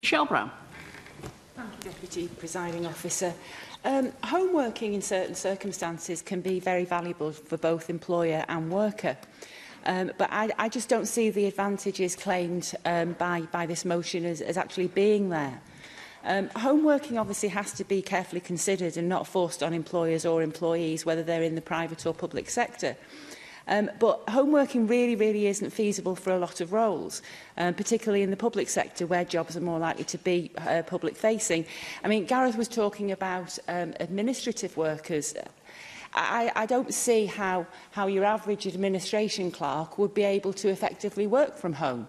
Michelle Brown. Thank you, Deputy Presiding Officer. Home working in certain circumstances can be very valuable for both employer and worker. But I just don't see the advantages claimed by this motion as actually being there. Home working obviously has to be carefully considered and not forced on employers or employees, whether they're in the private or public sector. But home working really isn't feasible for a lot of roles, particularly in the public sector where jobs are more likely to be public facing. I mean, Gareth was talking about administrative workers. I don't see how your average administration clerk would be able to effectively work from home.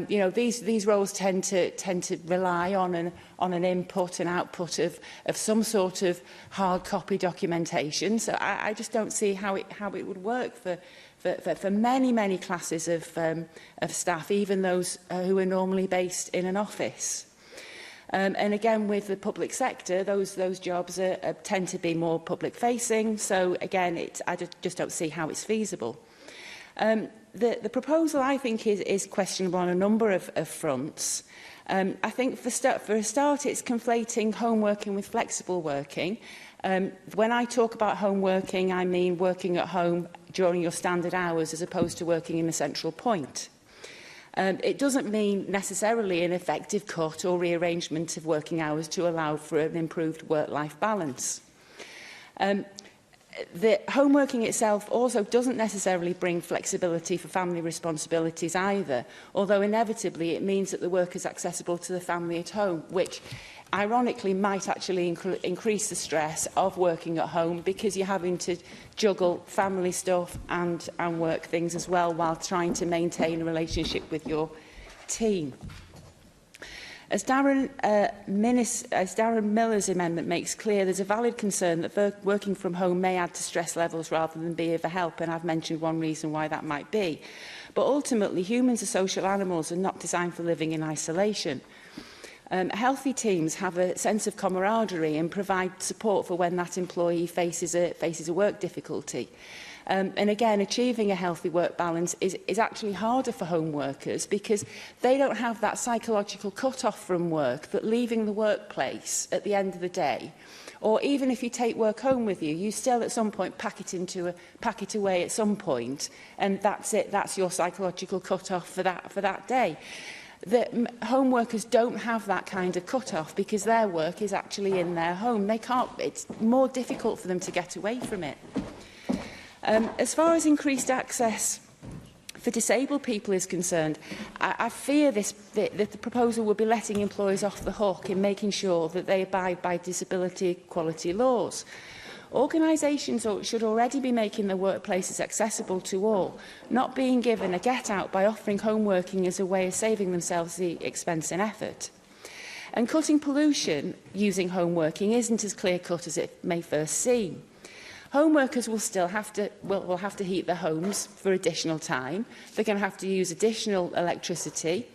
You know, these roles tend to rely on an input and output of some sort of hard copy documentation. So I just don't see how it would work for many classes of staff, even those who are normally based in an office. And again, with the public sector, those jobs tend to be more public-facing. So again, I just don't see how it's feasible. The proposal, I think, is questionable on a number of fronts. I think for a start, it's conflating home working with flexible working. When I talk about home working, I mean working at home during your standard hours as opposed to working in a central point. It doesn't mean necessarily an effective cut or rearrangement of working hours to allow for an improved work-life balance. The home working itself also doesn't necessarily bring flexibility for family responsibilities either, although inevitably it means that the work is accessible to the family at home, which ironically might actually increase the stress of working at home because you're having to juggle family stuff and work things as well while trying to maintain a relationship with your team. As Darren Miller's amendment makes clear, there's a valid concern that working from home may add to stress levels rather than be of a help, and I've mentioned one reason why that might be. But ultimately, humans are social animals and not designed for living in isolation. Healthy teams have a sense of camaraderie and provide support for when that employee faces a work difficulty. And again, achieving a healthy work balance is actually harder for home workers because they don't have that psychological cut-off from work that leaving the workplace at the end of the day, or even if you take work home with you, you still at some point pack it away at some point, and that's it. That's your psychological cut-off for that day. The home workers don't have that kind of cut-off because their work is actually in their home. They can't. It's more difficult for them to get away from it. As far as increased access for disabled people is concerned, I fear that the proposal will be letting employers off the hook in making sure that they abide by disability equality laws. Organisations should already be making their workplaces accessible to all, not being given a get-out by offering home working as a way of saving themselves the expense and effort. And cutting pollution using home working isn't as clear-cut as it may first seem. Home workers will still have to heat their homes for additional time. They're going to have to use additional electricity.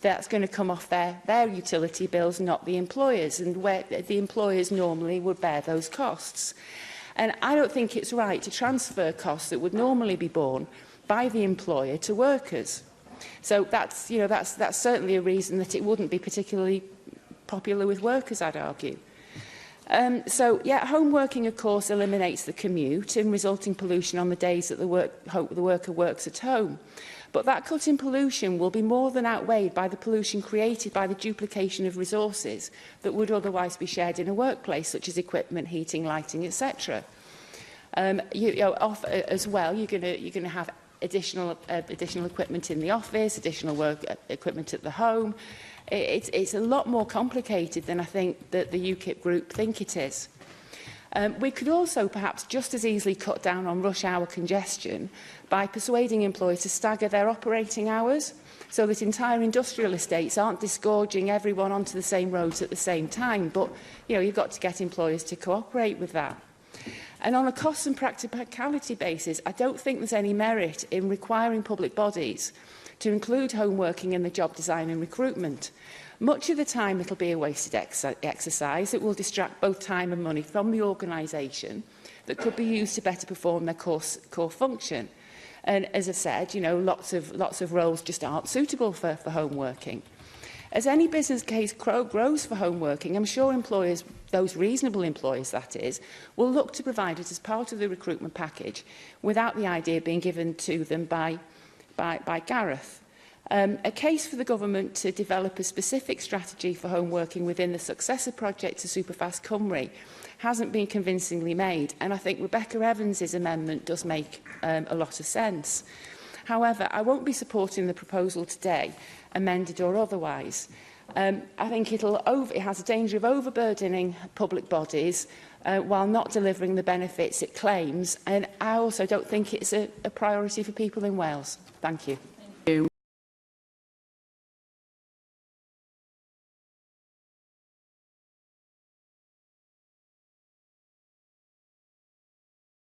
That's going to come off their utility bills, not the employers, and where the employers normally would bear those costs. And I don't think it's right to transfer costs that would normally be borne by the employer to workers. So that's certainly a reason that it wouldn't be particularly popular with workers, I'd argue. Home working, of course, eliminates the commute and resulting pollution on the days that the worker works at home. But that cut in pollution will be more than outweighed by the pollution created by the duplication of resources that would otherwise be shared in a workplace, such as equipment, heating, lighting, etc. As well, you're going to have additional equipment in the office, additional work equipment at the home. It's a lot more complicated than I think that the UKIP group think it is. We could also perhaps just as easily cut down on rush hour congestion by persuading employers to stagger their operating hours so that entire industrial estates aren't disgorging everyone onto the same roads at the same time. But you've got to get employers to cooperate with that. And on a cost and practicality basis, I don't think there's any merit in requiring public bodies to include home working in the job design and recruitment. Much of the time it'll be a wasted exercise. It will distract both time and money from the organisation that could be used to better perform their core function. And as I said, lots of roles just aren't suitable for home working. As any business case grows for home working, I'm sure employers, those reasonable employers that is, will look to provide it as part of the recruitment package without the idea being given to them by Gareth. A case for the government to develop a specific strategy for home working within the successor project to Superfast Cymru hasn't been convincingly made, and I think Rebecca Evans' amendment does make a lot of sense. However, I won't be supporting the proposal today, amended or otherwise. I think it has a danger of overburdening public bodies while not delivering the benefits it claims, and I also don't think it's a priority for people in Wales. Thank you.